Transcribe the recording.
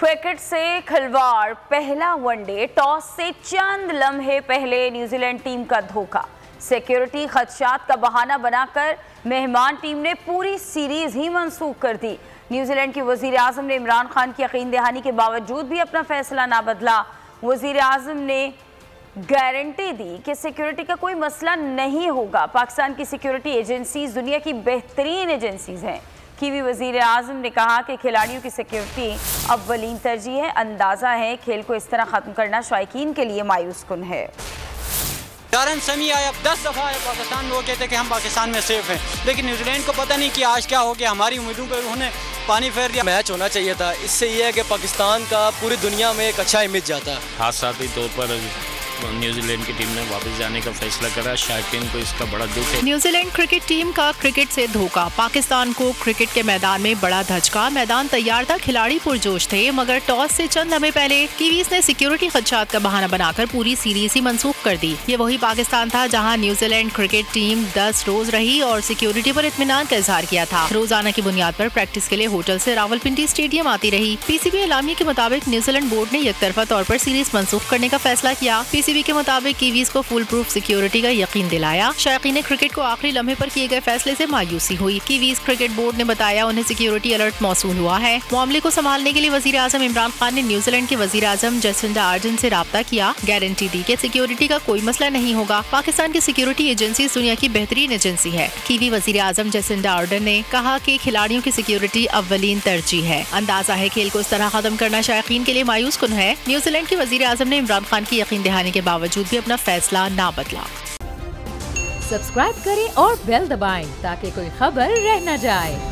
Cricket से खिलवाड़, पहला वनडे, टॉस से चंद लम्हे पहले न्यूजीलैंड टीम का धोखा। सिक्योरिटी खदशात का बहाना बनाकर मेहमान टीम ने पूरी सीरीज ही मंसूख कर दी। न्यूजीलैंड के वजीर आजम ने इमरान खान की यकीन दहानी के बावजूद भी अपना फैसला ना बदला। वजीर आजम ने गारंटी दी कि सिक्योरिटी का कोई मसला नहीं होगा। पाकिस्तान की सिक्योरिटी एजेंसीज दुनिया की बेहतरीन एजेंसीज हैं। कीवी वजीर आजम ने कहा कि खिलाड़ियों की सिक्योरिटी अव्वलीन तरजीह है। अंदाज़ा है खेल को इस तरह ख़त्म करना शायकीन के लिए मायूस कुन है। डारन समी आया 10 दफ़ा आया पाकिस्तान में, वो कहते कि हम पाकिस्तान में सेफ हैं, लेकिन न्यूजीलैंड को पता नहीं कि आज क्या हो गया। हमारी उम्मीदों पर उन्होंने पानी फेर दिया। मैच होना चाहिए था। इससे ये है कि पाकिस्तान का पूरी दुनिया में एक अच्छा इमेज जाता है। हादसाती तौर पर न्यूजीलैंड की टीम ने वापस जाने का फैसला करा। शायकीन को इसका बड़ा दुख है। न्यूजीलैंड क्रिकेट टीम का क्रिकेट से धोखा। पाकिस्तान को क्रिकेट के मैदान में बड़ा धचका। मैदान तैयार था, खिलाड़ी पुरजोश थे, मगर टॉस से चंद लम्हे पहले कीवीज ने सिक्योरिटी खदशात का बहाना बनाकर पूरी सीरीज ही मंसूख कर दी। ये वही पाकिस्तान था जहां न्यूजीलैंड क्रिकेट टीम 10 रोज रही और सिक्योरिटी पर इत्मीनान का इजहार किया था। रोजाना की बुनियाद पर प्रैक्टिस के लिए होटल से रावलपिंडी स्टेडियम आती रही। पीसीबी एलामिया के मुताबिक न्यूजीलैंड बोर्ड ने यकतरफा तौर पर सीरीज मंसूख करने का फैसला किया। पीसीबी के मुताबिक कीवीज को फुल प्रूफ सिक्योरिटी का यकीन दिलाया। शायकीन क्रिकेट को आखिरी लम्हे पर किए गए फैसले से मायूसी हुई। कीवीज क्रिकेट बोर्ड ने बताया उन्हें सिक्योरिटी अलर्ट मौसूल हुआ है। मामले को संभालने के लिए वजीर आजम इमरान खान ने न्यूजीलैंड के वजीर आजम जसिंडा आर्डन से राब्ता किया। गारंटी दी कि सिक्योरिटी का कोई मसला नहीं होगा। पाकिस्तान की सिक्योरिटी एजेंसी दुनिया की बेहतरीन एजेंसी है। कीवी वजीर आजम जसिंडा आर्डन ने कहा कि खिलाड़ियों की सिक्योरिटी अव्वलीन तरजीह है। अंदाजा है खेल को इस तरह खत्म करना शायकीन के लिए मायूस कुन है। न्यूजीलैंड के वजीर आजम ने इमरान खान की यकीन दहानी के बावजूद भी अपना फैसला ना बदला। सब्सक्राइब करें और बेल दबाएं ताकि कोई खबर रह न जाए।